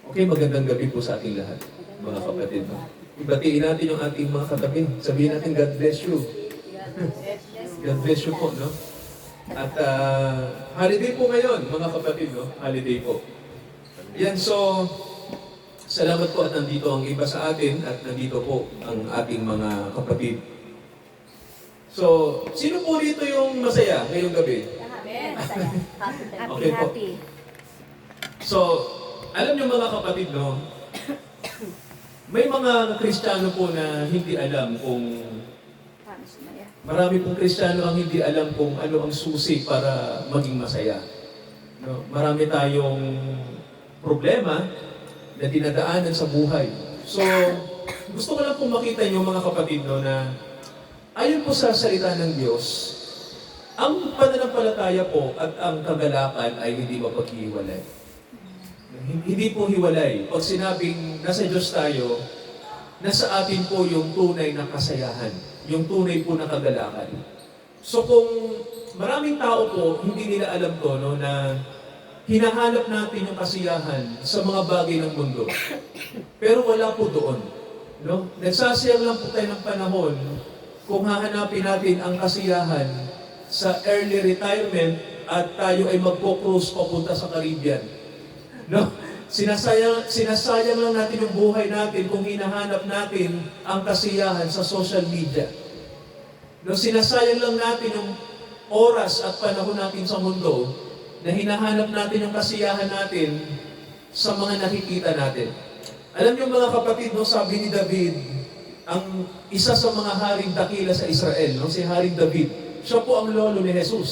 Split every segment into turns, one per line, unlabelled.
Okay, magandang gabi po sa ating lahat, mga kapatid. No? Ibatiin natin yung ating mga katabi. Sabihin natin, God bless you. God bless you po, no? At holiday po ngayon, mga kapatid, no? Holiday po. Yan, so, salamat po at nandito ang iba sa atin at nandito po ang ating mga kapatid. So, sino po dito yung masaya ngayong gabi?
Masaya.
Okay po.
Happy.
So, alam niyo mga kapatid, no? May mga Kristiyano po na hindi alam kung... Marami pong Kristiyano ang hindi alam kung ano ang susi para maging masaya. No? Marami tayong problema na dinadaanan sa buhay. So, gusto ko lang pong makita niyo mga kapatid, no, na ayon po sa salita ng Diyos, ang pananampalataya po at ang kagalakan ay hindi mapaghiwalay. Hindi po hiwalay. Pag sinabing nasa Diyos tayo, nasa atin po yung tunay na kasayahan, yung tunay po na kagalakan. So kung maraming tao po, hindi nila alam to, no, na hinahanap natin yung kasiyahan sa mga bagay ng mundo. Pero wala po doon. No? Nagsasayang lang po tayo ng panahon kung hahanapin natin ang kasiyahan sa early retirement at tayo ay magpo-cruise papunta sa Caribbean. No? Sinasayang lang natin yung buhay natin kung hinahanap natin ang kasiyahan sa social media. No? Sinasayang lang natin yung oras at panahon natin sa mundo na hinahanap natin yung kasiyahan natin sa mga nakikita natin. Alam niyo mga kapatid, no, sabi ni David, ang isa sa mga haring dakila sa Israel, no, si Haring David, siya po ang lolo ni Jesus.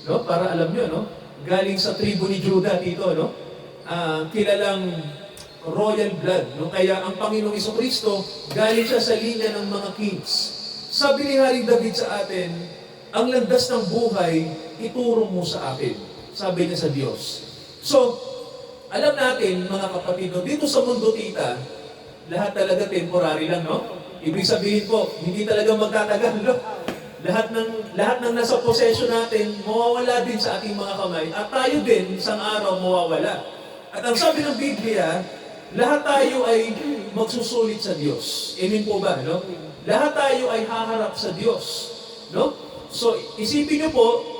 No? Para alam niyo, no? Galing sa tribo ni Judah dito, no? Kilalang royal blood. No? Kaya ang Panginoong Jesucristo, galing siya sa linya ng mga kings. Sabi ni Haring David sa atin, ang landas ng buhay, ituro mo sa akin. Sabi niya sa Diyos. So, alam natin, mga kapatid, no, dito sa mundo, tita, lahat talaga temporary lang, no? Ibig sabihin po, hindi talaga magtatagal, no? Lahat ng nasa possession natin, mawawala din sa ating mga kamay. At tayo din, isang araw, mawawala. At ang sabi ng Biblia, lahat tayo ay magsusulit sa Diyos. Amen po ba, no? Lahat tayo ay haharap sa Diyos, no? So, isipin niyo po,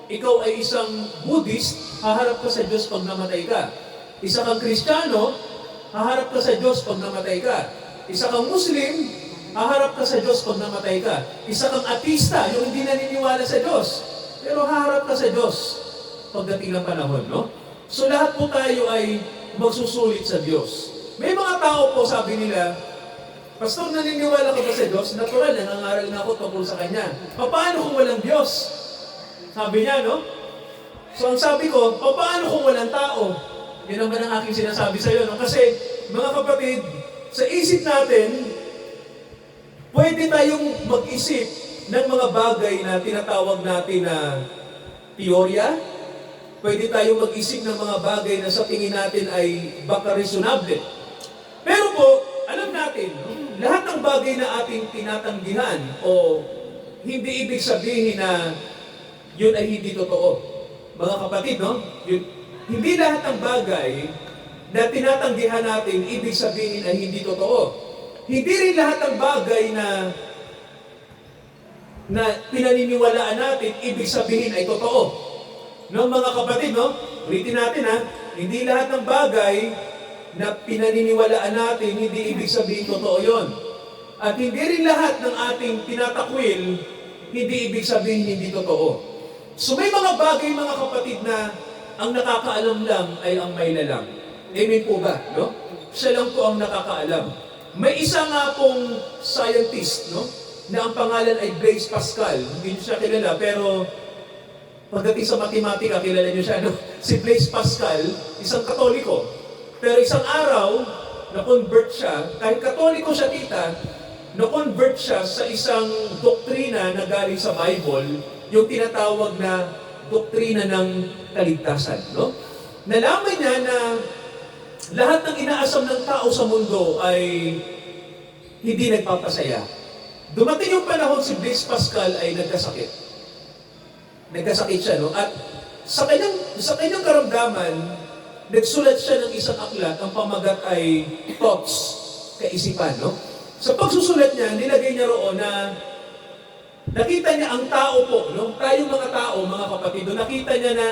ikaw ay isang Buddhist, haharap ka sa Diyos pag namatay ka. Isa kang Kristiyano, haharap ka sa Diyos pag namatay ka. Isa kang Muslim, haharap ka sa Diyos pag namatay ka. Isa kang atista, yung hindi naniniwala sa Diyos. Pero haharap ka sa Diyos pagdating ng panahon, no? So lahat po tayo ay magsusulit sa Diyos. May mga tao po, sabi nila, Pastor, naniniwala ka ba sa Diyos? Natural, nangangaral na ako tungkol sa Kanya. Paano kung walang Diyos? Sabi niya, no? So ang sabi ko, paano kung walang tao? Yan naman ang aking sinasabi sa iyo, no? Kasi, mga kapatid, sa isip natin, pwede tayong mag-isip ng mga bagay na tinatawag natin na teorya. Pwede tayong mag-isip ng mga bagay na sa tingin natin ay baka reasonable. Pero po, alam natin, no? Lahat ng bagay na ating tinatanggihan o hindi ibig sabihin na yun ay hindi totoo. Mga kapatid, no? Hindi lahat ng bagay na tinatanggihan natin ibig sabihin ay hindi totoo. Hindi rin lahat ng bagay na pinaniniwalaan natin, ibig sabihin ay totoo. No, mga kapatid, no? Ulitin natin, ha? Hindi lahat ng bagay na pinaniniwalaan natin, hindi ibig sabihin totoo yon. At hindi rin lahat ng ating tinatakwil, hindi ibig sabihin hindi totoo. So may mga bagay, mga kapatid, na ang nakakaalam lang ay ang may lalang. Amen po ba, no? Siya lang po ang nakakaalam. May isa nga pong scientist, no, na ang pangalan ay Blaise Pascal. Hindi niyo siya kilala, pero pagdating sa matematika, kilala niyo siya, no? Si Blaise Pascal, isang Katoliko. Pero isang araw, na-convert siya, kahit Katoliko siya, tita, na-convert siya sa isang doktrina na galing sa Bible, yung tinatawag na doktrina ng kaligtasan, no? Nalaman niya na lahat ng inaasam ng tao sa mundo ay hindi nagpapasaya. Dumating yung panahon si Blaise Pascal ay nagkasakit. Nagkasakit siya, no? At sa kanyang karamdaman, nagsulat siya ng isang aklat, ang pamagat ay thoughts, kaisipan, no? Sa pagsusulat niya, nilagay niya roon na nakita niya ang tao po, no? Tayong mga tao, mga kapatid, no? Nakita niya na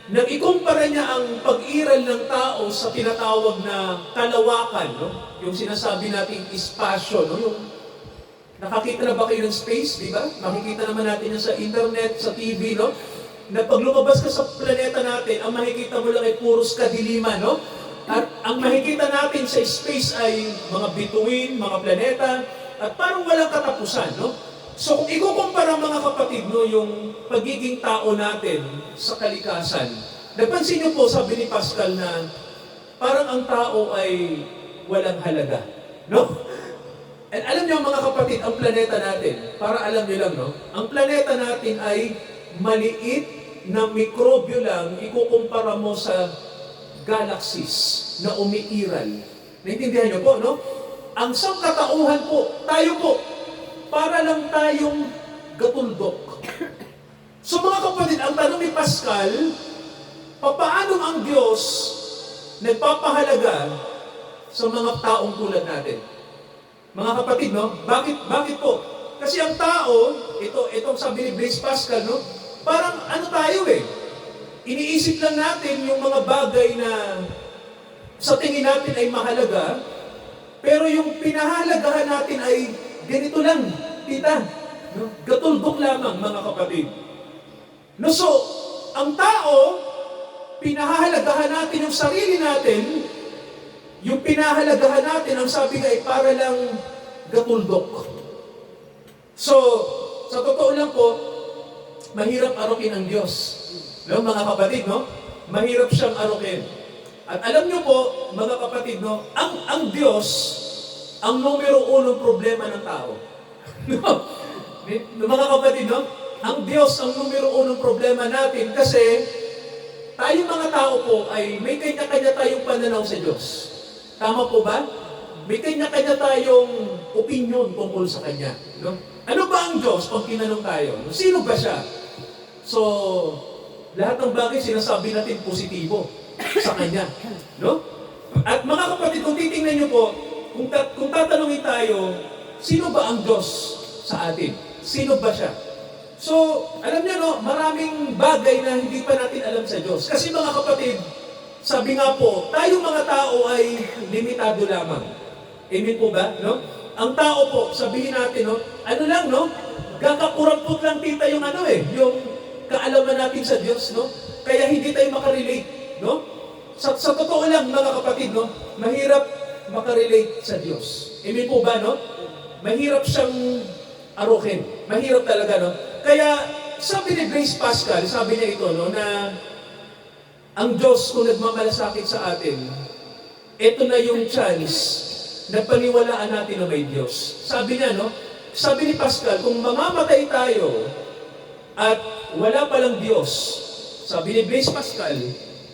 nang ikumpara niya ang pag-iral ng tao sa tinatawag na kalawakan, no? Yung sinasabi nating espasyo, no? Yung nakakita na ba kayo ng space, di ba? Makikita naman natin yan sa internet, sa TV, no? Na pag lumabas ka sa planeta natin, ang makikita mo lang ay puros kadiliman, no? At ang makikita natin sa space ay mga bituin, mga planeta, at parang walang katapusan, no? So kung ikukumpara mga kapatid, no, yung pagiging tao natin sa kalikasan, napansin niyo po, sabi ni Pascal na parang ang tao ay walang halaga, no? And alam niyo mga kapatid, ang planeta natin, para alam niyo lang, no? Ang planeta natin ay maliit na mikrobyo lang ikukumpara mo sa galaxies na umiiral. Naintindihan niyo po, no? Ang sangkatauhan po, tayo po, para lang tayong gatuldok. So mga kapatid, ang tanong ni Pascal, papaano ang Diyos nagpapahalaga sa mga taong tulad natin? Mga kapatid, no? Bakit po? Kasi ang tao, itong sabi ni Blaise Pascal, no? Parang ano tayo eh. Iniisip lang natin yung mga bagay na sa tingin natin ay mahalaga, pero yung pinahalagahan natin ay ganito lang, tita. No? Gatuldok lamang, mga kapatid. No, so, ang tao, pinahalagahan natin yung sarili natin, yung pinahalagahan natin, ang sabi nga ay para lang gatuldok. So, sa totoo lang po, mahirap arukin ang Diyos. No, mga kapatid, no? Mahirap siyang arukin. At alam niyo po, mga kapatid, no, ang Diyos, ang numero unong problema ng tao. No? Mga kapatid, no? Ang Diyos ang numero unong problema natin kasi tayo mga tao po ay may kanya-kanya tayong pananaw sa Diyos. Tama po ba? May kanya-kanya tayong opinion tungkol sa Kanya. No? Ano ba ang Diyos pag tinanong tayo? Sino ba siya? So, lahat ng bagay sinasabi natin positibo sa Kanya. No? At mga kapatid, kung titingnan niyo po, kung tatanungin tayo, sino ba ang Diyos sa atin? Sino ba siya? So, alam niyo, no, maraming bagay na hindi pa natin alam sa Diyos. Kasi mga kapatid, sabi nga po, tayong mga tao ay limitado lamang. Amen po ba? No? Ang tao po, sabihin natin, no, ano lang, no? Gagakurampot lang tita yung yung kaalaman natin sa Diyos, no? Kaya hindi tayo makarelate, no? Sa totoo lang, mga kapatid, no, mahirap makarelate sa Diyos. Amen po ba, no? Mahirap siyang arukin. Mahirap talaga, no? Kaya, sabi ni Blaise Pascal, sabi niya ito, no, na ang Diyos kung nagmamalasakit sa atin, ito na yung chance na paniwalaan natin na may Diyos. Sabi niya, no? Sabi ni Pascal, kung mamamatay tayo at wala palang Diyos, sabi ni Blaise Pascal,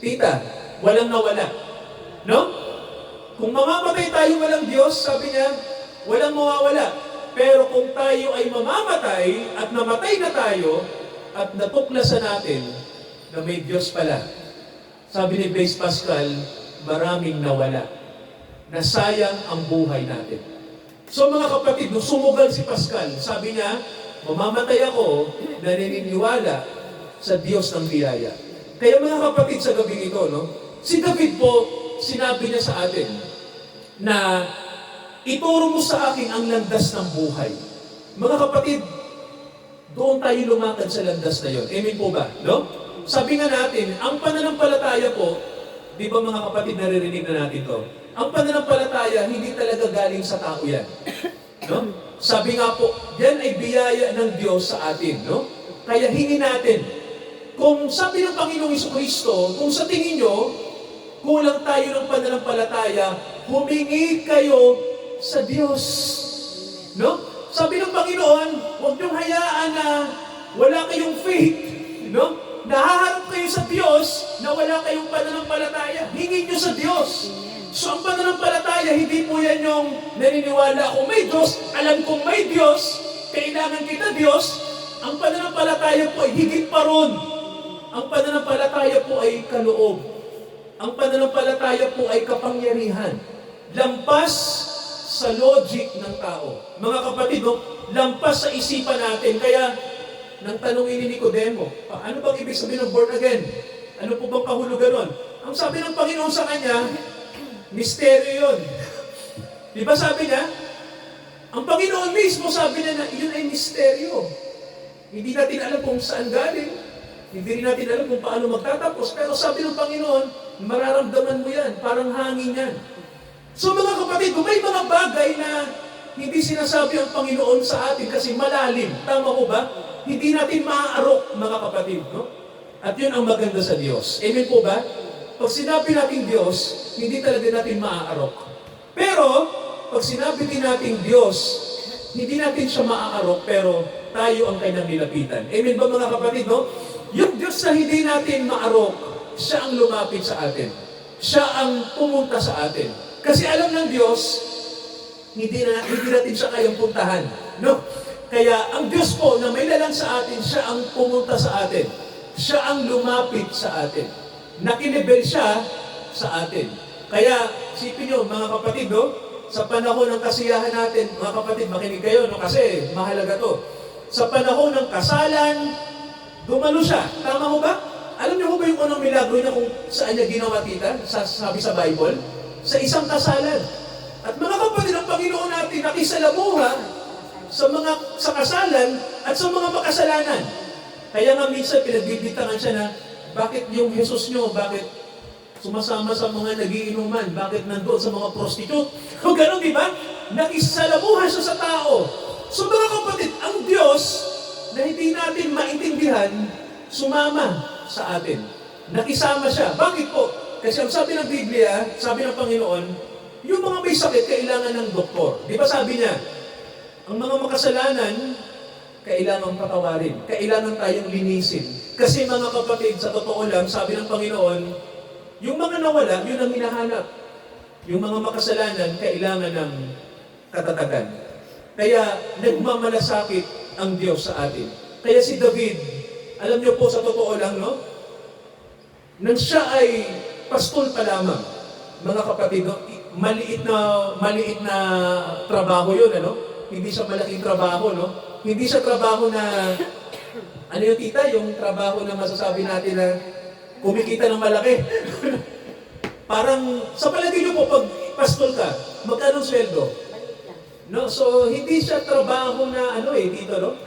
tita, walang nawala. No? Kung mamamatay tayo walang Diyos, sabi niya, walang mawawala. Pero kung tayo ay mamamatay at namatay na tayo at natuklasan natin na may Diyos pala, sabi ni Blaise Pascal, maraming nawala. Nasayang ang buhay natin. So mga kapatid, nung sumugal si Pascal, sabi niya, mamamatay ako na naniniwala sa Diyos ng biyaya. Kaya mga kapatid, sa gabing ito, no, si David po, sinabi niya sa atin na ituro mo sa akin ang landas ng buhay. Mga kapatid, doon tayo lumakad sa landas na yon. Amen po ba? No? Sabi nga natin, ang pananampalataya po, di ba mga kapatid, naririnig na natin to? Ang pananampalataya, hindi talaga galing sa tao yan. No? Sabi nga po, yan ay biyaya ng Diyos sa atin. No? Kaya hingin natin. Kung sabi ng Panginoong Jesucristo, kung sa tingin nyo, kulang tayo ng pananampalataya, humingi kayo sa Diyos. No? Sabi ng Panginoon, huwag niyong hayaan na wala kayong faith. No? Nahaharap kayo sa Diyos na wala kayong pananampalataya. Hingin niyo sa Diyos. So ang pananampalataya, hindi po yan yung naniniwala kung may Diyos, alam kong may Diyos, kailangan kita Diyos. Ang pananampalataya po ay higit pa ron. Ang pananampalataya po ay kaloob. ang pananampalataya po ay kapangyarihan. Lampas sa logic ng tao. Mga kapatid, no? Lampas sa isipan natin. Kaya, nang tanongin ni Nicodemo, ano bang ibig sabihin ng born again? Ano po bang kahulugan nun? Ang sabi ng Panginoon sa kanya, misteryo yun. Di ba sabi niya? Ang Panginoon mismo sabi niya na yun ay misteryo. Hindi natin alam kung saan galing. Hindi rin natin alam kung paano magtatapos. Pero sabi ng Panginoon, mararamdaman mo yan. Parang hangin yan. So mga kapatid, may mga bagay na hindi sinasabi ang Panginoon sa atin kasi malalim. Tama ko ba? Hindi natin maaarok, mga kapatid. No? At yun ang maganda sa Diyos. Amen po ba? Pag sinabi natin Diyos, hindi talaga natin maaarok. Pero, pag sinabi din natin Diyos, hindi natin siya maaarok, pero tayo ang kanyang nilapitan. Amen ba mga kapatid, no? Yung Diyos na hindi natin maarok, siya ang lumapit sa atin. Siya ang pumunta sa atin. Kasi alam ng Diyos, hindi natin siya kayang puntahan. No? Kaya ang Diyos po na may lalang sa atin, siya ang pumunta sa atin. Siya ang lumapit sa atin. Nakinibel siya sa atin. Kaya, isipin nyo, mga kapatid, no? Sa panahon ng kasiyahan natin, mga kapatid, makinig kayo, no? Kasi mahalaga to. Sa panahon ng kasalan, dumalo siya. Tama mo ba? Alam niyo ba yung unang milagro niya kung saan niya ginawa, tita? Sabi sa Bible? Sa isang kasalan. At mga kapatid, ang Panginoon natin nakisalamuha sa kasalan at sa mga makasalanan. Kaya nga minsan pinagbibintangan siya na, bakit yung Jesus niyo, bakit sumasama sa mga nagiinuman, bakit nandoon sa mga prostitute? O gano'n, di ba? Nakisalamuha siya sa tao. So mga kapatid, ang Diyos na hindi natin maintindihan, sumama sa atin. Nakisama siya. Bakit po? Kasi ang sabi ng Biblia, sabi ng Panginoon, yung mga may sakit, kailangan ng doktor. Di ba sabi niya, ang mga makasalanan, kailangan patawarin. Kailangan tayong linisin. Kasi mga kapatid, sa totoo lang, sabi ng Panginoon, yung mga nawala, yun ang hinahanap. Yung mga makasalanan, kailangan ng katatagan. Kaya, nagmamalasakit ang Diyos sa atin. Kaya si David, alam niyo po sa totoo lang, no? Nang siya ay pastol pa lamang, mga kapatid, no? Maliit na trabaho yun, ano? Hindi siya malaking trabaho, no? Hindi siya trabaho na, ano yung tita, yung trabaho na masasabi natin na kumikita ng malaki. Parang, sa palagay niyo po, pag pastol ka, magkano sweldo? No? So, hindi siya trabaho na, dito, no?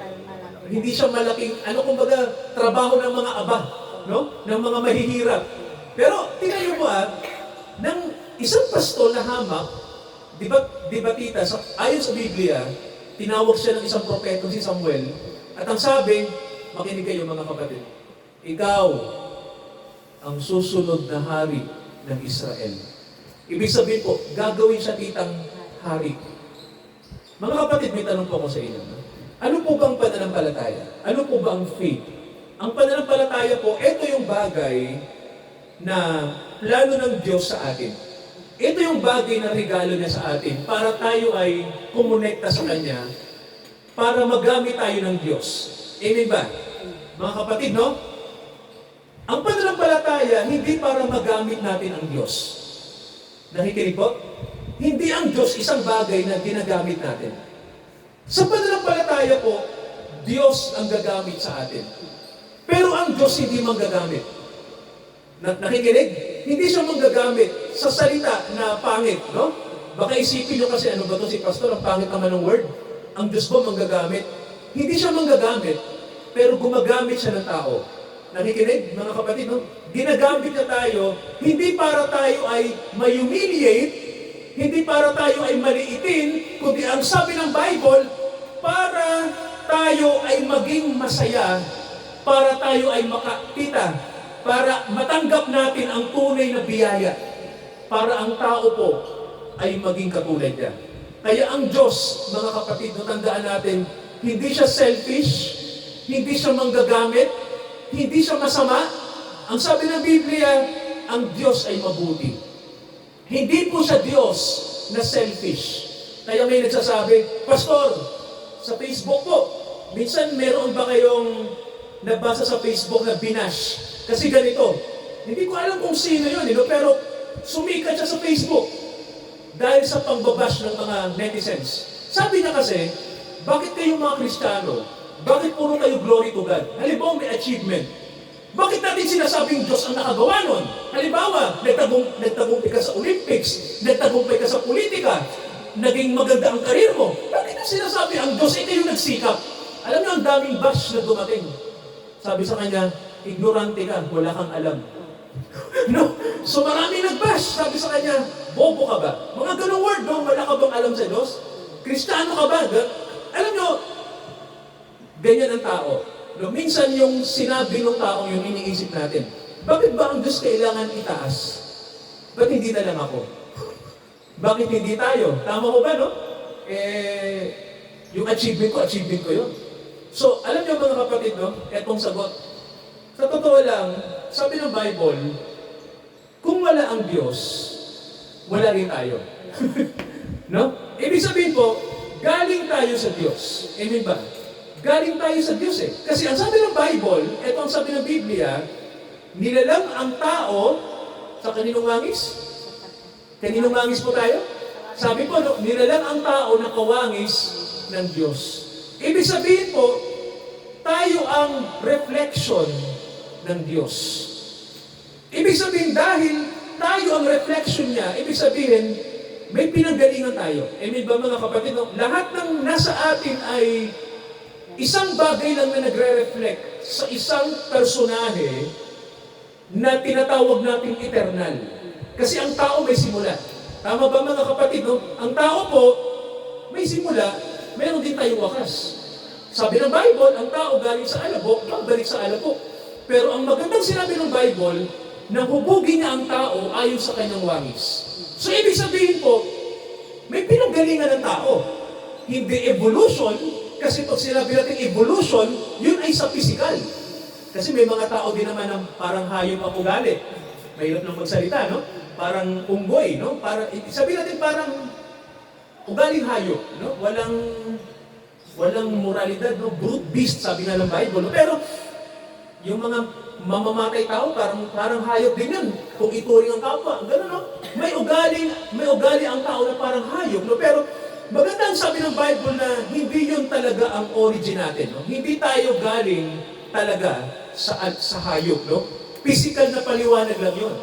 Hindi siya malaking, kumbaga, trabaho ng mga aba, no? Ng mga mahihirap. Pero, tingnan niyo po, ng isang pastol na hamak, di ba tita, ayon sa Biblia, tinawag siya ng isang propeta, si Samuel, at ang sabi, makinig kayo mga kapatid, ikaw ang susunod na hari ng Israel. Ibig sabihin po, gagawin siya titang hari. Mga kapatid, may tanong po ako sa inyo. Ano po ba ang pananampalataya? Ano po ba ang faith? Ang pananampalataya po, ito yung bagay na plano ng Diyos sa atin. Ito yung bagay na regalo niya sa atin para tayo ay kumonekta sa Kanya, para magamit tayo ng Diyos. Amen ba? Mga kapatid, no? Ang pananampalataya, hindi para magamit natin ang Diyos. Nakikinig po? Hindi ang Diyos isang bagay na ginagamit natin. Sa pananampalataya po, Diyos ang gagamit sa atin. Pero ang Diyos hindi manggagamit. Nakikinig? Hindi siya manggagamit sa salita na pangit, no? Baka isipin nyo kasi, ano ba to si Pastor, ang pangit naman ng word. Ang Diyos ba manggagamit? Hindi siya manggagamit, pero gumagamit siya ng tao. Nakikinig, mga kapatid, no? Ginagamit niya tayo, hindi para tayo ay ma-humiliate, hindi para tayo ay maliitin, kundi ang sabi ng Bible, para tayo ay maging masaya, para tayo ay makakita, para matanggap natin ang tunay na biyaya, para ang tao po ay maging katulad niya. Kaya ang Diyos, mga kapatid, tandaan natin, hindi siya selfish, hindi siya manggagamit, hindi siya masama. Ang sabi ng Biblia, ang Diyos ay mabuti. Hindi po siya Diyos na selfish. Kaya may nagsasabi, Pastor, sa Facebook po, minsan meron ba kayong nabasa sa Facebook na binash? Kasi ganito, Hindi ko alam kung sino yun, pero sumikat siya sa Facebook dahil sa pangbabash ng mga netizens. Sabi niya kasi, bakit kayong mga Kristiyano, bakit puro kayo glory to God? Halimbawa may achievement. Bakit natin sinasabing Diyos ang nakagawa nun? Halimbawa, nagtagumpay ka sa Olympics, nagtagumpay ka sa politika, naging maganda ang karir mo. Bakit na sinasabi ang Diyos, kayo nagsikap? Alam niyo, ang daming bash na dumating. Sabi sa kanya, ignorante ka, wala kang alam. No? So marami nag-bash. Sabi sa kanya, bobo ka ba? Mga ganong word, no? Wala ka bang alam sa Diyos? Kristiyano ka ba? Alam niyo, ganyan ang tao. No? Minsan yung sinabi ng taong yung iniisip natin, bakit ba ang Diyos kailangan itaas? Ba't hindi na lang ako? Bakit hindi tayo? Tama ko ba, no? Yung achievement ko yun. So, alam niyo mga kapatid, no? Etong sagot. Sa totoo lang, sabi ng Bible, kung wala ang Diyos, wala rin tayo. No? Ibig sabihin po, galing tayo sa Diyos. Amen ba? Galing tayo sa Diyos eh. Kasi ang sabi ng Bible, ito ang sabi ng Biblia, nilalang ang tao sa kaninong wangis? Kaninong wangis po tayo? Sabi po, no, nilalang ang tao na kawangis ng Diyos. Ibig sabihin po, tayo ang reflection ng Diyos. Ibig sabihin, dahil tayo ang reflection niya, ibig sabihin, may pinanggalingan tayo. Amen ba mga kapatid? No? Lahat ng nasa atin ay isang bagay lang na nagre-reflect sa isang personahe na tinatawag nating eternal. Kasi ang tao may simula. Tama ba mga kapatid? No? Ang tao po, may simula, meron din tayong wakas. Sabi ng Bible, ang tao galing sa alabok, balik sa alabok. Pero ang magandang sinabi ng Bible, nang hubugin niya ang tao ayon sa kanyang wangis. So ibig sabihin po, may pinanggalingan ng tao. Hindi evolution, kasi pag sinabi natin evolution, yun ay sa physical. Kasi may mga tao din naman na parang hayop ang ugali. Mahirap lang magsalita, no? Parang unggoy, no? Sabi natin parang ugaling hayop, no? Walang moralidad, no? Brute beast, sabi nga ng Bible. No? Pero, yung mga mamamatay tao, parang hayop din yan. Kung ituring ang kapwa, gano'n, no? May ugali ang tao na parang hayop, no? Pero, maganda ang sabi ng Bible na hindi yun talaga ang origin natin, no? Hindi tayo galing talaga sa hayop, no? Physical na paliwanag lang yun.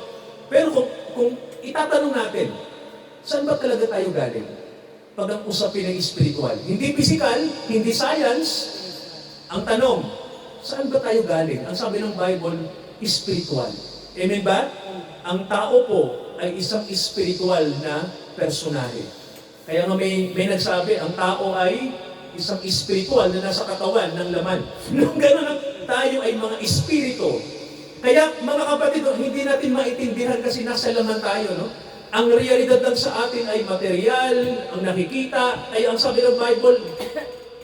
Pero kung itatanong natin, saan ba talaga tayo galing? Pag ang usapin ay spiritual. Hindi physical, hindi science. Ang tanong, saan ba tayo galing? Ang sabi ng Bible, spiritual. Amen ba? Ang tao po ay isang spiritual na personahe. Kaya nga may nagsabi, ang tao ay isang spiritual na nasa katawan ng laman. Nung gano'n tayo ay mga espiritu. Kaya mga kapatid, hindi natin maintindihan kasi nasa laman tayo, no? Ang realidad lang sa atin ay material, ang nakikita, ay ang sabi ng Bible,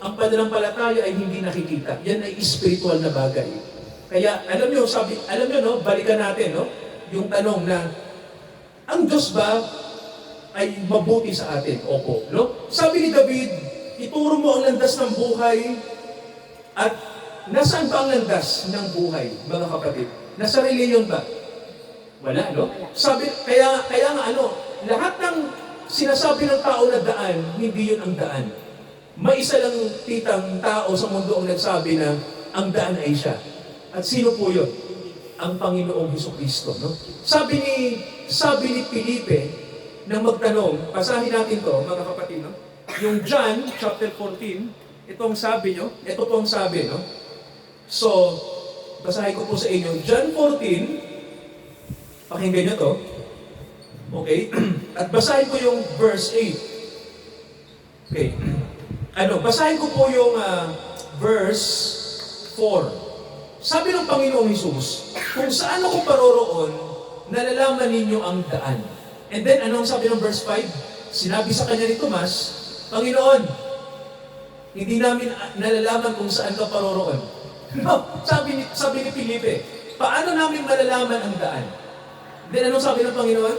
ang pananampalataya ay hindi nakikita. Yan ay spiritual na bagay. Kaya alam nyo, no, balikan natin, no, yung tanong na, ang Diyos ba ay mabuti sa atin? Opo. No? Sabi ni David, ituro mo ang landas ng buhay at nasaan ba ang landas ng buhay, mga kapatid? Nasa reliyon ba? Wala, no? Kaya nga lahat ng sinasabi ng tao na daan, hindi yun ang daan. May isa lang titang tao sa mundo ang nagsabi na ang daan ay siya. At sino po yun? Ang Panginoong Hesukristo, no? Sabi ni Felipe, nang magtanong, basahin natin to, mga kapatid, no? Yung John, chapter 14, ito po ang sabi, no? So, basahin ko po sa inyo, John 14, pakinggan nyo to. Okay? At basahin ko yung verse 8. Okay. Basahin ko po yung verse 4. Sabi ng Panginoong Hesus, kung saan ako paroroon, nalalaman ninyo ang daan. And then, anong sabi ng verse 5? Sinabi sa kanya ni Tomas, Panginoon, hindi namin nalalaman kung saan ka paroroon. No, sabi ni Felipe, paano namin malalaman ang daan? Then anong sabi ng Panginoon?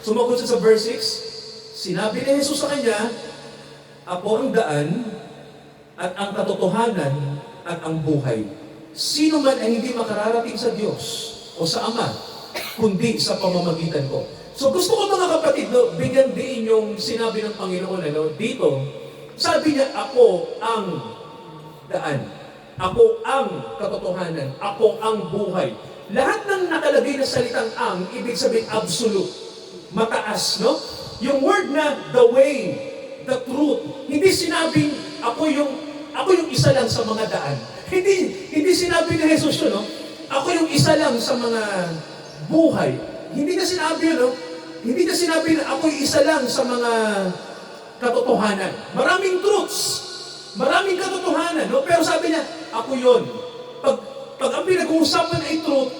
Sumagot siya sa verse 6, sinabi ni Jesus sa kanya, ako ang daan, at ang katotohanan, at ang buhay. Sino man ay hindi makararating sa Diyos o sa Ama, kundi sa pamamagitan ko. So gusto ko mga kapatid, no, bigyan din yung sinabi ng Panginoon dito. Sabi niya, ako ang daan. Ako ang katotohanan. Ako ang buhay. Lahat ng nakalagay na salitang ang, ibig sabihin absolute. Mataas, no? Yung word na the way, the truth, hindi sinabing ako yung isa lang sa mga daan. Hindi sinabi ni Jesus yun, no? Ako yung isa lang sa mga buhay. Hindi niya sinabi yun, no? Hindi niya sinabi na ako yung isa lang sa mga katotohanan. Maraming truths. Maraming katotohanan, no? Pero sabi niya, ako yun. Pag ang pinag-uusapan ay truth,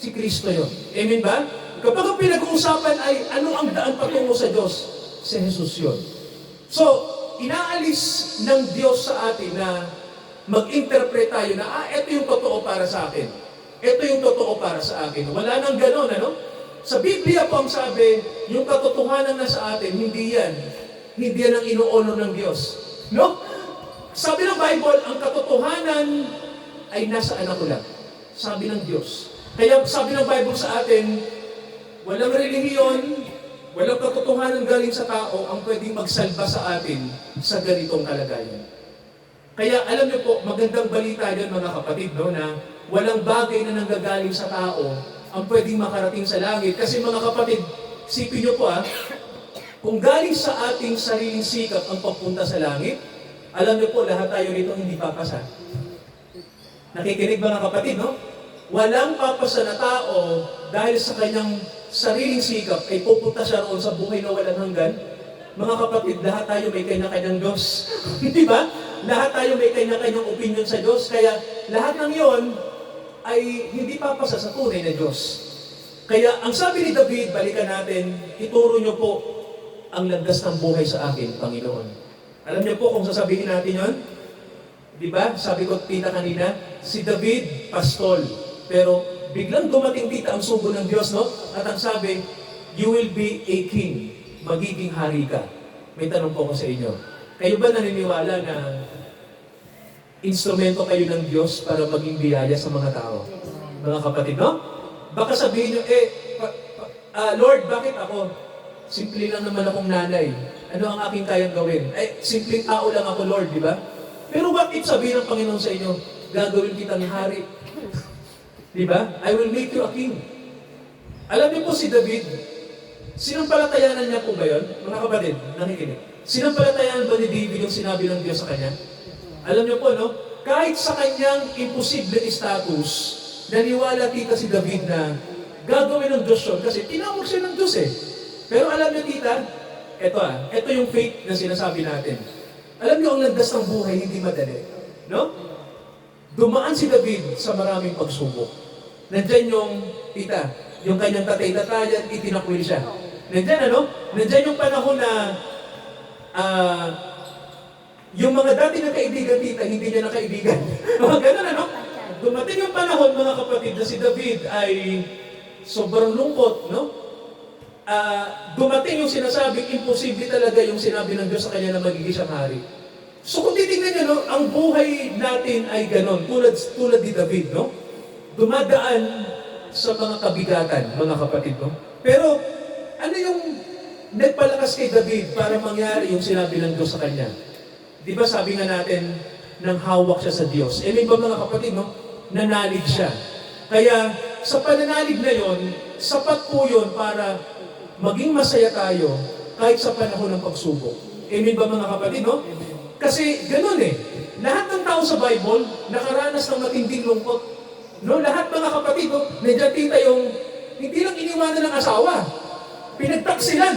si Kristo yun. Amen ba? Kapag ang pinag-uusapan ay ano ang daan patungo sa Diyos, si Jesus yun. So, inaalis ng Diyos sa atin na mag-interpret tayo na, ito yung totoo para sa akin. Ito yung totoo para sa akin. Wala nang ganon, ano? Sa Biblia po ang sabi, yung katotohanan na sa atin, hindi yan ang inuuno ng Diyos. No? Sabi ng Bible, ang katotohanan ay nasa anak ko lang. Sabi ng Diyos. Kaya sabi ng Bible sa atin, walang relihiyon, walang katotohanan galing sa tao ang pwedeng magsalba sa atin sa ganitong kalagayan. Kaya alam niyo po, magandang balita yan mga kapatid, no, na walang bagay na nanggagaling sa tao ang pwedeng makarating sa langit. Kasi mga kapatid, isipin niyo po kung galing sa ating sariling sikap ang pagpunta sa langit, alam niyo po, lahat tayo rito hindi papasa. Nakikinig mga kapatid, no? Walang papasa na tao dahil sa kanyang sariling sikap ay pupunta siya roon sa buhay na walang hanggan. Mga kapatid, lahat tayo may kanya-kanyang Diyos. Di ba? Lahat tayo may kanya-kanyang opinion sa Diyos. Kaya lahat ng yon ay hindi papasa sa tunay na Diyos. Kaya ang sabi ni David, balikan natin, ituro niyo po ang landas ng buhay sa akin, Panginoon. Alam niyo po kung sasabihin natin yon? Di ba? Sabi ko tita kanina, si David, pastol. Pero biglang dumating tita ang sugo ng Diyos, no? At ang sabi, you will be a king. Magiging hari ka. May tanong po ko sa inyo. Kayo ba naniniwala na instrumento kayo ng Diyos para maging biyaya sa mga tao? Mga kapatid, no? Baka sabihin nyo, Lord, bakit ako? Simple lang naman akong nanay. Ano ang aking kayang gawin? Simpleng tao lang ako, Lord, di ba? Pero what if sabihin ng Panginoon sa inyo, gagawin kitang hari? Di ba? I will make you a king. Alam niyo po si David, sinampalatayanan niya po ba yun? Mga kapatid, nakikinig. Sinampalatayanan ba ni David yung sinabi ng Diyos sa kanya? Alam niyo po, no? Kahit sa kanyang imposible status, naniwala tita si David na gagawin ng Diyos yun kasi tinawag siya ng Diyos eh. Pero alam niyo tita, ito yung faith na sinasabi natin. Alam niyo, ang landas ng buhay hindi madali. No? Dumaan si David sa maraming pagsubok. Nandyan yung tita, yung kanyang tatay-tatayan, itinakwil siya. Nandyan Nandyan yung panahon na yung mga dati na kaibigan tita, hindi niya na kaibigan. Mga ganun, Dumating yung panahon, mga kapatid, na si David ay sobrang lungkot, no? Dumating yung sinasabing imposible talaga yung sinabi ng Diyos sa kanya na magiging siyang hari. So kung titignan niyo, no, ang buhay natin ay ganon, tulad ni David, no? Dumadaan sa mga kabigatan, mga kapatid, no? Pero ano yung nagpalakas kay David para mangyari yung sinabi ng Diyos sa kanya? Di ba sabi nga natin, nang hawak siya sa Diyos. May ba mga kapatid, no? Nanalig siya. Kaya sa pananalig na yon, sapat po yun para maging masaya tayo kahit sa panahon ng pagsubok. Amen ba mga kapatid, no? Kasi ganun lahat ng tao sa Bible nakaranas ng matinding lungkot. No, lahat mga kapatid, nandiyan tita yung hindi lang iniwanan ng asawa. Pinagtaksilan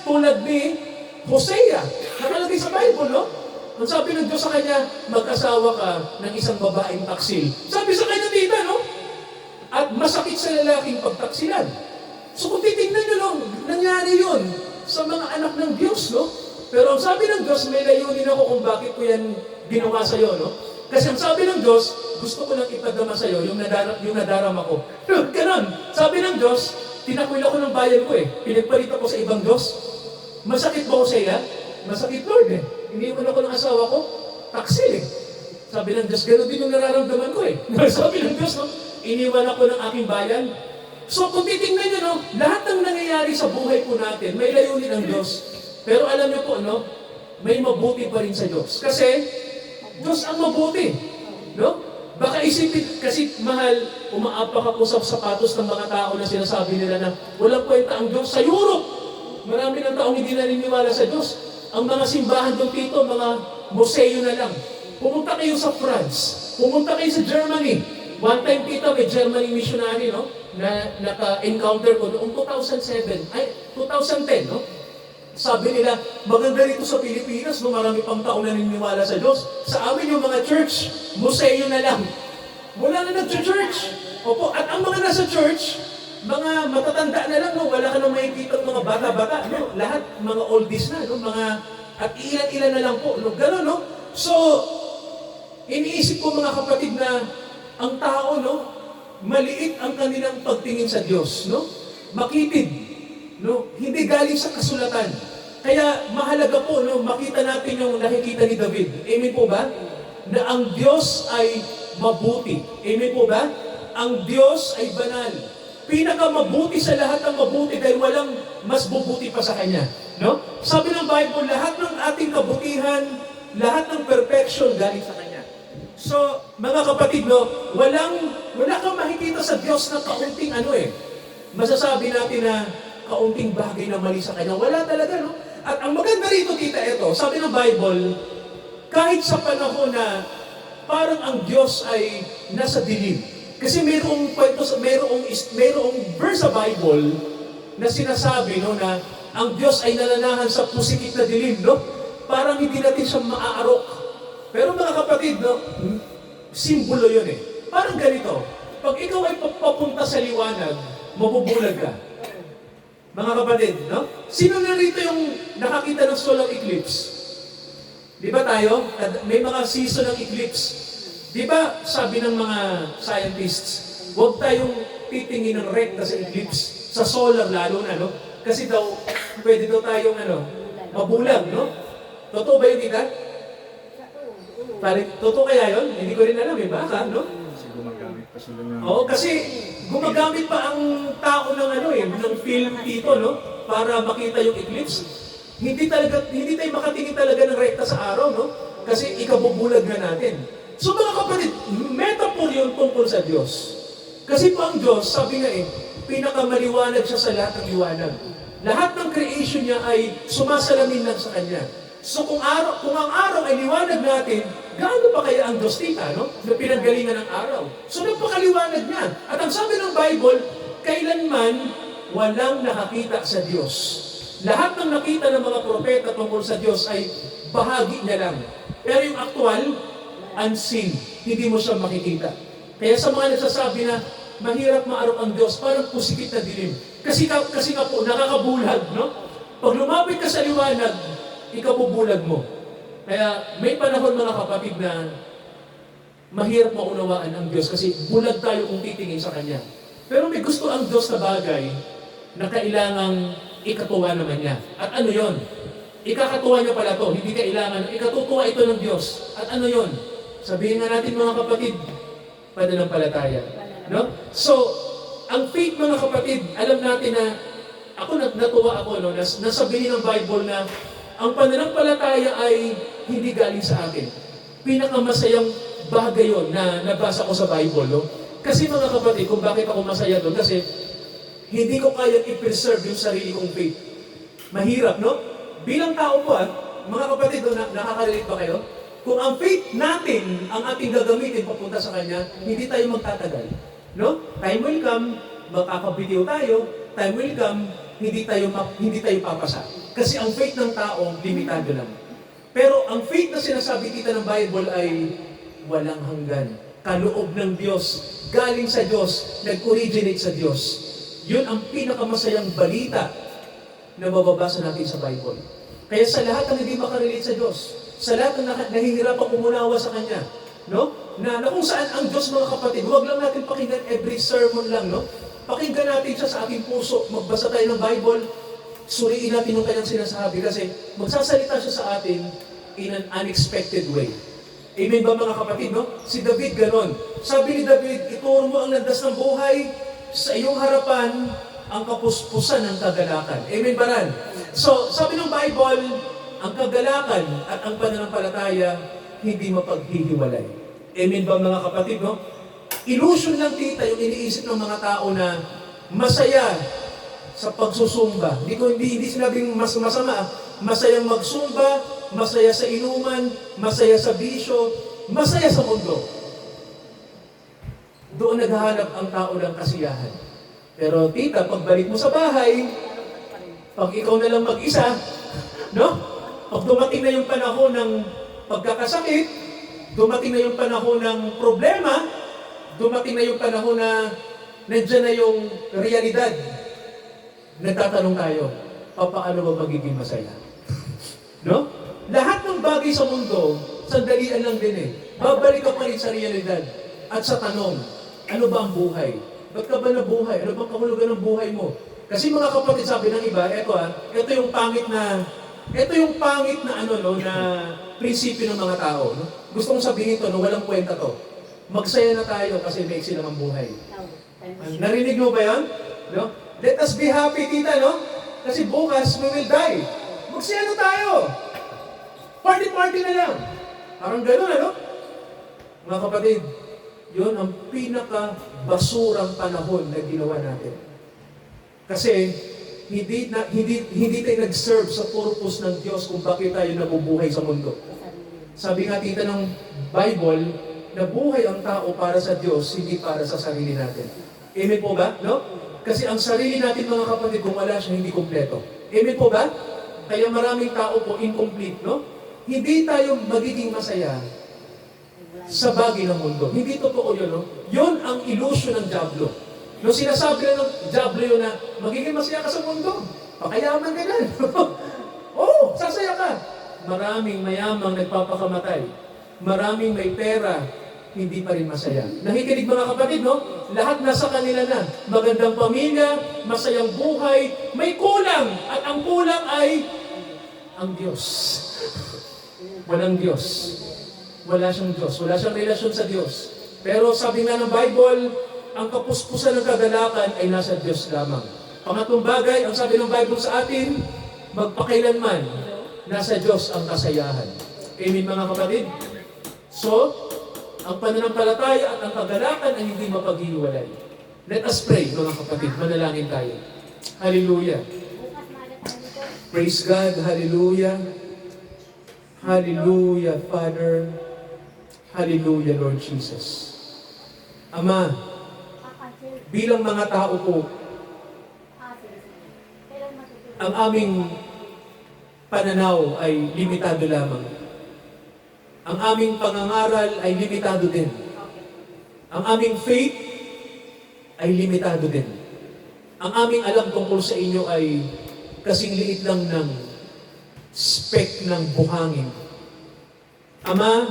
tulad ni Hosea. Nakalagay sa Bible, no? Ang sabi ng Diyos sa kanya, mag-asawa ka ng isang babaeng taksil. Sabi sa kanya tita, no? At masakit sa lalaking pagtaksilan. So kung titignan nyo, no, nangyari yun sa mga anak ng Diyos, no? Pero ang sabi ng Diyos, may layunin ako kung bakit ko yan ginawa sa'yo, no? Kasi ang sabi ng Diyos, gusto ko lang ipadama sa'yo yung nadarama ko. Ganon. Sabi ng Diyos, tinakwil ako ng bayan ko pinagpalit ako sa ibang Diyos. Masakit ba ko sa'yo? Masakit, Lord Iniwan ako ng asawa ko, taksil Sabi ng Diyos, gano'n din yung nararamdaman ko Sabi ng Diyos, no? Iniwan ako ng aking bayan, So kung titingnan nyo, no, lahat ng nangyayari sa buhay po natin, may layunin ang Diyos. Pero alam nyo po, no, may mabuti pa rin sa Diyos. Kasi, Diyos ang mabuti. No? Baka isipin, kasi mahal, umaapak ako sa sapatos ng mga tao na sinasabi nila na walang kwenta ang Diyos. Sa Europe, marami ng taong hindi naniniwala sa Diyos. Ang mga simbahan doon dito, mga museo na lang. Pumunta kayo sa France, pumunta kayo sa Germany. One time kita may Germany missionary, no, na naka-encounter ko noong 2010, no? Sabi nila, maganda rito sa Pilipinas, no, marami pang taong naniniwala sa Diyos. Sa amin yung mga church, museo na lang. Wala na nag-church. Opo, at ang mga nasa church, mga matatanda na lang, no, wala ka nang makikita mga bata-bata, no? Lahat mga oldies na, no, mga, at ilan-ilan na lang po, no, gano'n, no? So, iniisip ko mga kapatid na ang tao, no, maliit ang kanilang pagtingin sa Diyos, no? Makitid, no? Hindi galing sa kasulatan. Kaya mahalaga po, no, makita natin yung nakikita ni David. Amen po ba? Na ang Diyos ay mabuti. Amen po ba? Ang Diyos ay banal. Pinakamabuti sa lahat ng mabuti dahil walang mas bubuti pa sa Kanya. No? Sabi ng Bible, lahat ng ating kabutihan, lahat ng perfection galing sa Kanya. So, mga kapatid, no, wala kang makikita sa Diyos na kaunting masasabi natin na kaunting bagay na mali sa Kanya. Wala talaga, no? At ang maganda rito, tita, ito, sabi ng Bible, kahit sa panahon na parang ang Diyos ay nasa dilim. Kasi mayroong verse sa Bible na sinasabi, no, na ang Diyos ay nananahan sa pusikit na dilim, no? Parang hindi natin siya maaarok. Pero mga kapatid, no, simbolo yun eh. Parang ganito, pag ikaw ay papunta sa liwanag, mabubulag ka. Mga kapatid, no? Sino na rito yung nakakita ng solar eclipse? Di ba tayo? May mga season ng eclipse. Di ba sabi ng mga scientists, huwag tayong titingin ng rekta sa eclipse, sa solar lalo na, no? Kasi daw, pwede daw tayong, mabulag, no? Totoo ba yun, tita? Totoo kaya yun? Hindi ko rin alam, baka, no?
Kasi gumagamit pa sila ng...
Oo, kasi gumagamit pa ang tao ng ng film dito, no? Para makita yung eclipse. Hindi tayo makatingin talaga ng rekta sa araw, no? Kasi ikabubulag na natin. So mga kapatid, metaphor yun tungkol sa Diyos. Kasi po ang Diyos, sabi nga pinakamaliwanag siya sa lahat ng liwanag. Lahat ng creation niya ay sumasalamin lang sa Kanya. So kung ang araw ay liwanag natin, gaano pa kaya ang Diyos, tita, no? Na pinanggalingan ng araw. So nagpakaliwanag niya. At ang sabi ng Bible, kailanman walang nakakita sa Diyos. Lahat ng nakita ng mga propeta tungkol sa Diyos ay bahagi niya lang. Pero yung actual, unseen, hindi mo siya makikita. Kaya sa mga nagsasabi na mahirap maarok ang Diyos, parang pusikit na dilim. Kasi nga po, nakakabulag, no? Pag lumapit ka sa liwanag, ikabubulag mo. Kaya may panahon mga kapatid na mahirap maunawaan ang Diyos kasi bulag tayo kung titingin sa Kanya. Pero may gusto ang Diyos na bagay na kailangang ikatuwa naman niya. At ano yon? Ikakatuwa niya pala to, hindi kailangan. Ikatutuwa ito ng Diyos. At ano yon? Sabihin nga natin mga kapatid, pananampalataya. No? So, ang faith mga kapatid, alam natin na natuwa ako, no, na sabihin ng Bible na ang pananampalataya ay hindi galing sa akin. Pinakamasayang bagay yun na nabasa ko sa Bible. No? Kasi mga kapatid, kung bakit ako masaya doon, kasi hindi ko kayang i-preserve yung sarili kong faith. Mahirap, no? Bilang tao po, mga kapatid, nakaka-relate ba kayo? Kung ang faith natin, ang ating gagamitin papunta sa Kanya, hindi tayo magtatagal. No? Time will come, makakabitiw tayo. Time will come, hindi tayo papasa. Kasi ang faith ng tao, limitado lang. Pero ang faith na sinasabi kita ng Bible ay walang hanggan. Kaloob ng Diyos, galing sa Diyos, nag-originate sa Diyos. Yun ang pinakamasayang balita na mababasa natin sa Bible. Kaya sa lahat ng hindi makarelate sa Diyos, sa lahat ng nahihirapang umunawa sa Kanya, no? Na kung saan ang Diyos, mga kapatid, huwag lang natin pakinggan every sermon lang, no? Pakinggan natin siya sa ating puso, magbasa tayo ng Bible, suriin natin yung kanyang sinasabi kasi magsasalita siya sa atin in an unexpected way. Amen ba mga kapatid, no? Si David ganon. Sabi ni David, ituro mo ang landas ng buhay, sa iyong harapan ang kapuspusan ng kagalakan. Amen ba ran? So, sabi ng Bible, ang kagalakan at ang pananampalataya hindi mapaghihiwalay. Amen ba mga kapatid, no? Illusion lang tita yung iniisip ng mga tao na masaya sa pagsusumba. Hindi sinabing masama. Masayang magsumba, masaya sa inuman, masaya sa bisyo, masaya sa mundo. Doon naghahanap ang tao ng kasiyahan. Pero tita, pagbalik mo sa bahay, pag ikaw na lang mag-isa, no? Pag dumating na yung panahon ng pagkakasakit, dumating na yung panahon ng problema, dumating na yung panahon na nandiyan na yung realidad. Nagtatanong tayo, paano ba magiging masaya? No? Lahat ng bagay sa mundo, sandalian lang din eh. Babalik ka pa rin sa realidad at sa tanong, ano ba ang buhay? Ba't ka ba nabuhay? Ano bang kahulugan ng buhay mo? Kasi mga kapatid, sabi ng iba, ito yung pangit na na prinsipyo ng mga tao. No? Gusto kong sabihin ito, no, walang kwenta to. Magsaya na tayo kasi may lang ang buhay. Narinig mo ba yan? No? Let us be happy, tita, no? Kasi bukas, we will die. Magsaya na tayo. Party-party na lang. Parang gano'n, ano? Mga kapatid, yun ang pinaka-basurang panahon na ginawa natin. Kasi hindi tayo nag-serve sa purpose ng Diyos kung bakit tayo nabubuhay sa mundo. Sabi nga tita ng Bible, nabuhay ang tao para sa Diyos, hindi para sa sarili natin. Amen po ba? No? Kasi ang sarili natin mga kapatid, kung wala siya, hindi kumpleto. Amen po ba? Kaya maraming tao po incomplete, no? Hindi tayo magiging masaya sa bagay ng mundo. Hindi totoo yun, no? Yun ang illusion ng Diablo. No, sinasabi na ng Diablo yun na magiging masaya ka sa mundo. Pakayaman ka na. Oo, sasaya ka. Maraming mayamang nagpapakamatay. Maraming may pera, hindi pa rin masaya. Nakikinig mga kapatid, no? Lahat nasa kanila na. Magandang pamilya, masayang buhay, may kulang. At ang kulang ay ang Diyos. Walang Diyos. Wala siyang Diyos. Wala siyang relasyon sa Diyos. Pero sabi nga ng Bible, ang kapuspusan ng kagalakan ay nasa Diyos lamang. Pangatlong bagay, ang sabi ng Bible sa atin, magpakailanman, nasa Diyos ang kasayahan. Amen mga kapatid? So, ang pananampalataya at ang kagalakan ay hindi mapaghihiwalay. Let us pray mga kapatid, manalangin tayo. Hallelujah. Praise God, hallelujah. Hallelujah, Father. Hallelujah, Lord Jesus. Ama, bilang mga tao po, ang aming pananaw ay limitado lamang. Ang aming pangangaral ay limitado din. Ang aming faith ay limitado din. Ang aming alam tungkol sa inyo ay kasing liit lang ng speck ng buhangin. Ama,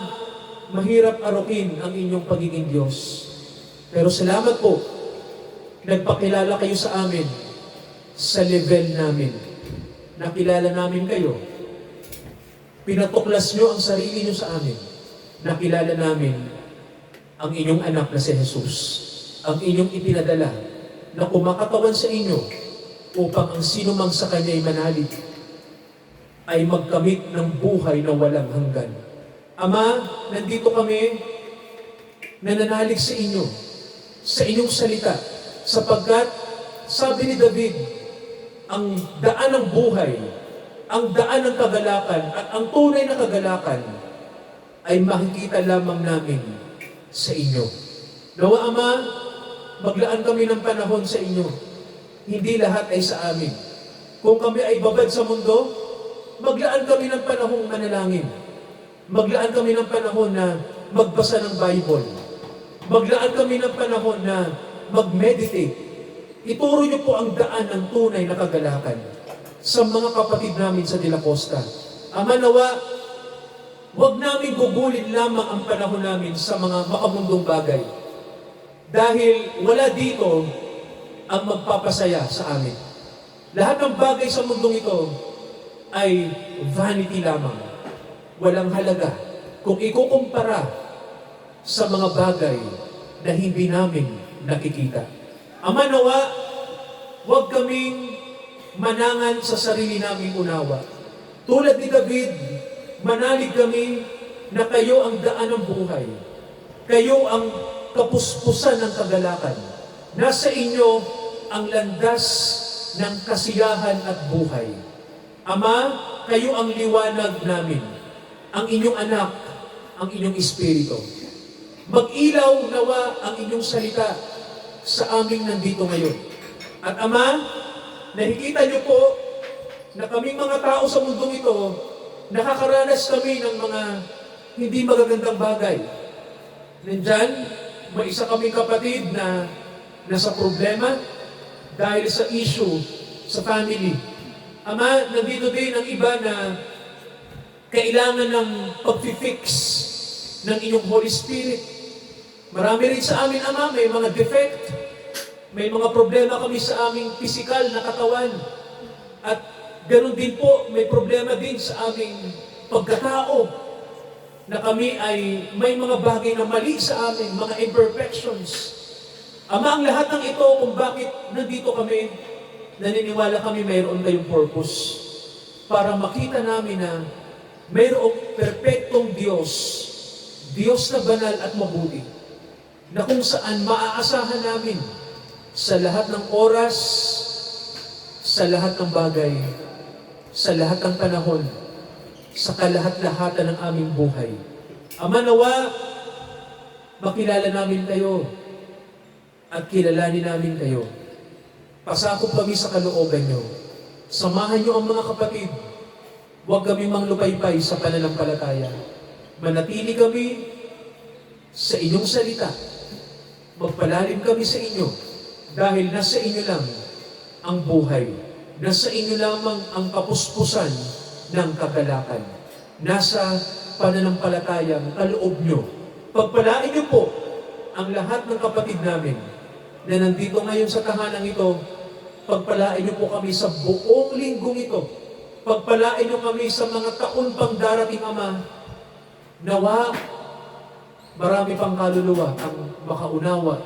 mahirap arukin ang inyong pagiging Diyos. Pero salamat po, nagpakilala kayo sa amin sa level namin. Nakilala namin kayo. Pinatuklas nyo ang sarili nyo sa amin. Nakilala namin ang inyong anak na si Jesus. Ang inyong ipinadala na kumakatawan sa inyo upang ang sinumang sa Kanya'y manalig ay magkamit ng buhay na walang hanggan. Ama, nandito kami nananalig sa inyo, sa inyong salita, sapagkat sabi ni David, ang daan ng buhay, ang daan ng kagalakan, at ang tunay na kagalakan ay makikita lamang namin sa inyo. Nawa Ama, maglaan kami ng panahon sa inyo. Hindi lahat ay sa amin. Kung kami ay babad sa mundo, maglaan kami ng panahong manalangin. Maglaan kami ng panahon na magbasa ng Bible. Maglaan kami ng panahon na mag-meditate. Ituro niyo po ang daan ng tunay na kagalakan sa mga kapatid namin sa De La Costa. Ama, nawa, huwag namin gugulin lamang ang panahon namin sa mga makamundong bagay. Dahil wala dito ang magpapasaya sa amin. Lahat ng bagay sa mundong ito ay vanity lamang. Walang halaga kung ikukumpara sa mga bagay na hindi namin nakikita. Ama, nawa, huwag kaming manangan sa sarili naming unawa. Tulad ni David, manalig kami na kayo ang daan ng buhay. Kayo ang kapuspusan ng kagalakan. Nasa inyo ang landas ng kasiyahan at buhay. Ama, kayo ang liwanag namin, ang inyong anak, ang inyong espiritu. Mag-ilaw nawa ang inyong salita sa aming nandito ngayon. At Ama, nakikita niyo po na kaming mga tao sa mundong ito, nakakaranas kami ng mga hindi magagandang bagay. Nandyan, may isa kaming kapatid na nasa problema dahil sa issue sa family. Ama, nandito din ang iba na kailangan ng pag-fix ng inyong Holy Spirit. Marami rin sa amin, Ama, may mga defect, may mga problema kami sa aming physical na katawan. At ganoon din po, may problema din sa aming pagkatao na kami ay may mga bagay na mali sa amin, mga imperfections. Ama, ang lahat ng ito kung bakit nandito kami, naniniwala kami mayroon kayong purpose para makita namin na mayroong perpektong Diyos, Diyos na banal at mabuti, na kung saan maaasahan namin sa lahat ng oras, sa lahat ng bagay, sa lahat ng panahon, sa kalahat-lahatan ng aming buhay. Ama, nawa, makilala namin kayo at kilalanin namin kayo. Pasakop kami sa kalooban nyo. Samahan nyo ang mga kapatid. Huwag kami manglupaypay sa pananampalataya. Manatili kami sa inyong salita. Magpalalim kami sa inyo dahil nasa inyo lang ang buhay. Nasa inyo lamang ang kapuspusan ng kagalakan. Nasa pananampalatayang kaloob nyo. Pagpalain nyo po ang lahat ng kapatid namin na nandito ngayon sa tahanang ito. Pagpalain nyo po kami sa buong linggong ito. Pagpalain nyo kami sa mga taon pang darating, Ama. Nawa, marami pang kaluluwa ang makaunawa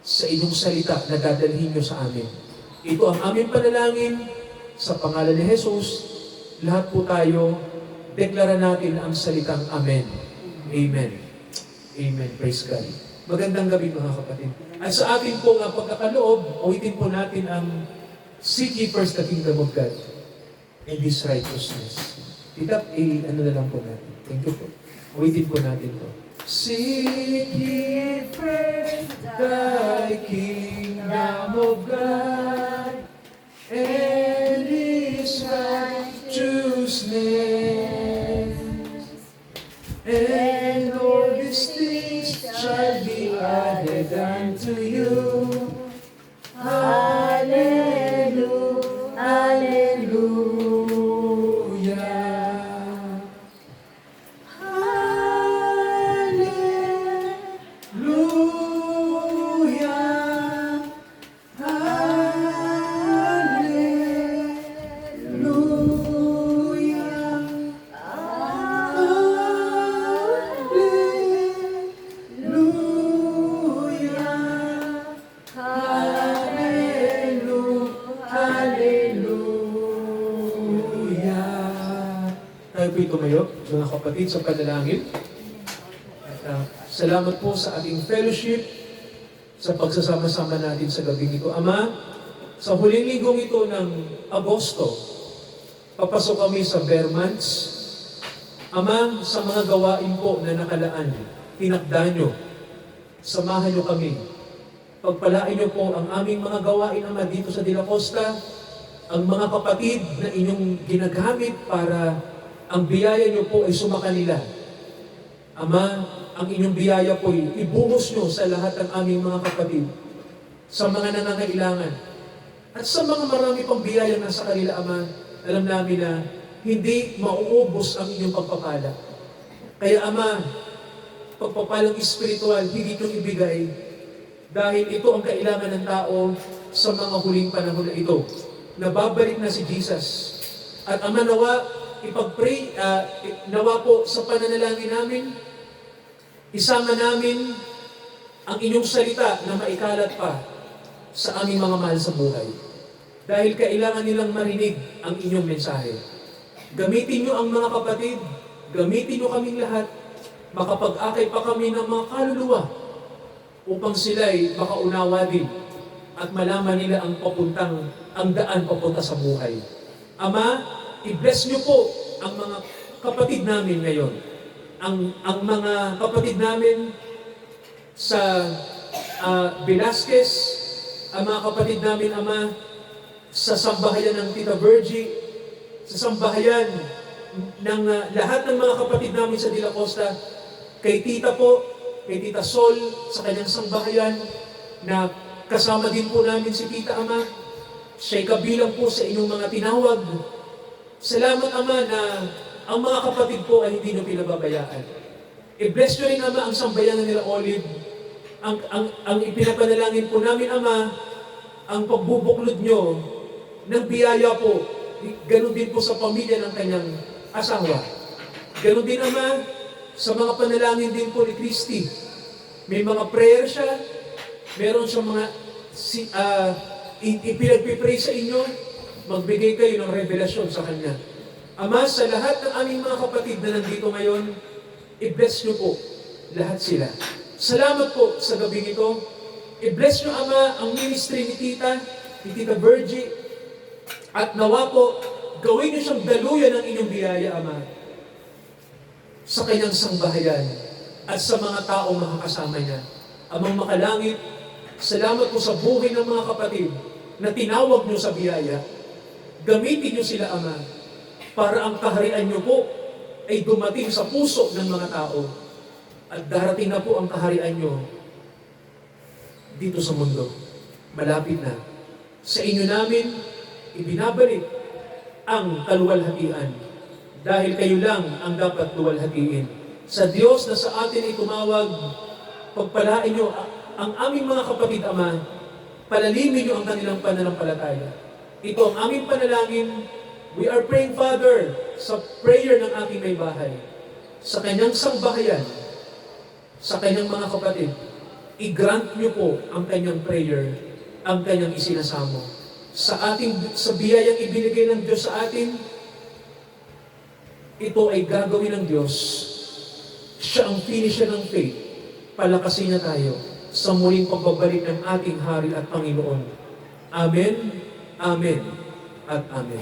sa inyong salita na dadalhin nyo sa amin. Ito ang aming panalangin sa pangalan ni Jesus. Lahat po tayo, deklara natin ang salitang Amen. Amen. Amen. Praise God. Magandang gabi mga kapatid. At sa ating pong pagkakaloob, awitin po natin ang Seek ye first the kingdom of God and His righteousness. Ano na lang po natin. Thank you po. Awitin po natin po. Seek ye first the kingdom of God and His righteousness, and all these things shall be added unto you. Hallelujah, hallelujah, hallelujah, hallelujah, tayo po'y tumayo, mga kapatid, sa panalangin. At salamat po sa ating fellowship, sa pagsasama-sama natin sa gabing ito. Ama, sa huling linggong ito ng Agosto, papasok kami sa bare months. Ama, sa mga gawain po na nakalaan, tinakda nyo, samahan nyo kami. Pagpalain nyo po ang aming mga gawain, Ama, dito sa De La Costa, ang mga kapatid na inyong ginagamit para ang biyaya nyo po ay sumakanila. Ama, ang inyong biyaya po ay ibuhos nyo sa lahat ng aming mga kapatid, sa mga nangangailangan, at sa mga marami pang biyaya na sa kanila, Ama. Alam namin na hindi mauubos ang inyong pagpapala. Kaya, Ama, pagpapalang espiritual, hindi itong ibigay dahil ito ang kailangan ng tao sa mga huling panahon na ito. Nababalik na si Jesus. At Ama, nawa, ipag-pray, nawa po sa pananalangin namin, isama namin ang inyong salita na maikalat pa sa aming mga mahal sa buhay. Dahil kailangan nilang marinig ang inyong mensahe. Gamitin nyo ang mga kapatid, gamitin nyo kaming lahat, makapag-akay pa kami ng mga kaluluwa upang sila'y makaunawa din at malaman nila ang daan papunta sa buhay. Ama, i-bless nyo po ang mga kapatid namin ngayon. Ang mga kapatid namin sa Velasquez, ang mga kapatid namin, Ama, sa sambahayan ng Tita Virgie, sa sambahayan ng lahat ng mga kapatid namin sa De La Costa, kay Tita po, kay Tita Sol, sa kanyang sambahayan, na kasama din po namin si Tita, Ama. Siya'y kabilang po sa inyong mga tinawag. Salamat, Ama, na ang mga kapatid po ay hindi nyo pinababayaan. I-bless nyo rin, Ama, ang sambayanan nila Olive. Ang ipinapanalangin po namin, Ama, ang pagbubuklod nyo ng biyaya po. Ganon din po sa pamilya ng kanyang asawa. Ganon din, Ama, sa mga panalangin din po ni Christy. May mga prayer siya, meron siyang mga ipinagpipray sa inyo, magbigay kayo ng revelasyon sa kanya. Ama, sa lahat ng aming mga kapatid na nandito ngayon, i-bless nyo po lahat sila. Salamat po sa gabing ito. I-bless nyo, Ama, ang ministry ni Tita Virgie, at nawa po, gawin nyo siyang daluyan ng inyong biyaya, Ama, sa kanyang sangbahayan at sa mga taong makakasama niya. Amang makalangit, salamat po sa buhay ng mga kapatid na tinawag nyo sa biyaya. Gamitin nyo sila, Ama, para ang kaharian nyo po ay dumating sa puso ng mga tao. At darating na po ang kaharian nyo dito sa mundo. Malapit na. Sa inyo namin, ibinabalik ang kaluwalhatian. Dahil kayo lang ang dapat luwalhatiin. Sa Diyos na sa atin ay tumawag, pagpalain nyo ang aming mga kapatid, Ama, palalimin nyo ang kanilang pananampalataya. Ito ang aming panalangin. We are praying, Father, sa prayer ng aking may bahay, sa kanyang sangbahayan, sa kanyang mga kapatid, i-grant nyo po ang kanyang prayer, ang kanyang isinasamo. Sa biyayang ibinigay ng Diyos sa atin, ito ay gagawin ng Diyos. Siya ang finisher ng faith. Palakasin niya tayo sa muling pagbabalik ng ating Hari at Panginoon. Amen, Amen, at Amen.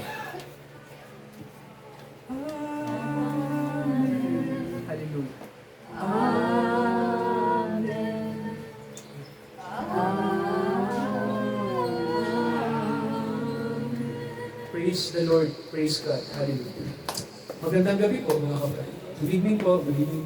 Hallelujah. Praise the Lord. Praise God. Hallelujah. Magandang gabi po, mga kapatid. Good evening po. Good evening.